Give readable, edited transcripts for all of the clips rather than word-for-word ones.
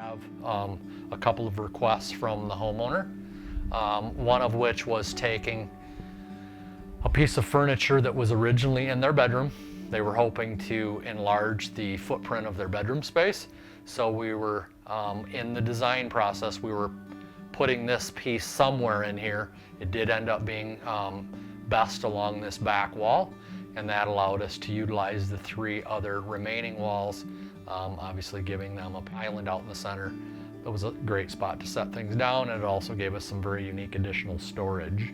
have a couple of requests from the homeowner, one of which was taking a piece of furniture that was originally in their bedroom. They were hoping to enlarge the footprint of their bedroom space. So we were, in the design process, we were putting this piece somewhere in here. It did end up being best along this back wall, and that allowed us to utilize the 3 other remaining walls, obviously giving them an island out in the center. It was a great spot to set things down, and it also gave us some very unique additional storage.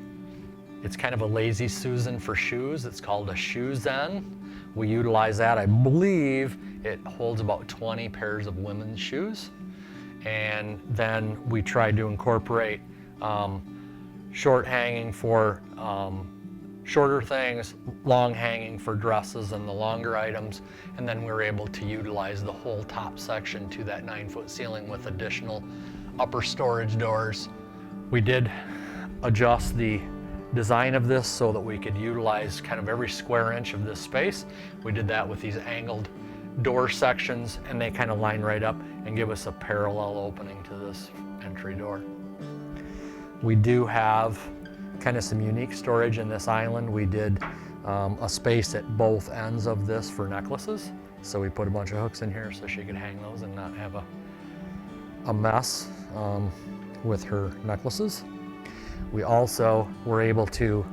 It's kind of a lazy Susan for shoes. It's called a shoe zen. We utilize that. I believe it holds about 20 pairs of women's shoes. And then we tried to incorporate short hanging for shorter things, long hanging for dresses and the longer items. And then we were able to utilize the whole top section to that 9-foot ceiling with additional upper storage doors. We did adjust the design of this so that we could utilize kind of every square inch of this space. We did that with these angled door sections, and they kind of line right up and give us a parallel opening to this entry door. We do have kind of some unique storage in this island. We did a space at both ends of this for necklaces. So we put a bunch of hooks in here so she could hang those and not have a mess with her necklaces. We also were able to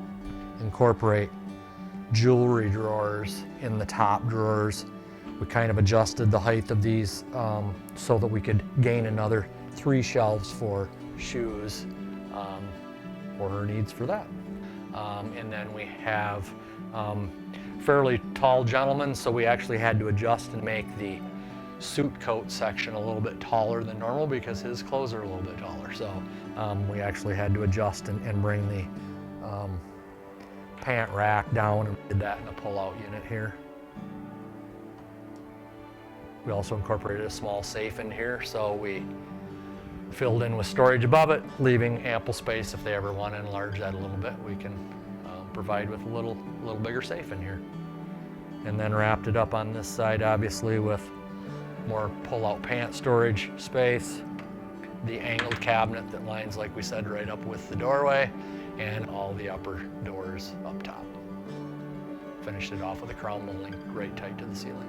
incorporate jewelry drawers in the top drawers. We kind of adjusted the height of these so that we could gain another 3 shelves for shoes for her needs for that. And then we have fairly tall gentlemen, so we actually had to adjust and make the suit coat section a little bit taller than normal because his clothes are a little bit taller. So we actually had to adjust and bring the pant rack down, and did that in a pull-out unit here. We also incorporated a small safe in here, so we filled in with storage above it, leaving ample space if they ever want to enlarge that a little bit. We can provide with a little bigger safe in here. And then wrapped it up on this side, obviously, with more pull-out pant storage space, the angled cabinet that lines, like we said, right up with the doorway, and all the upper doors up top. Finished it off with a crown molding right tight to the ceiling.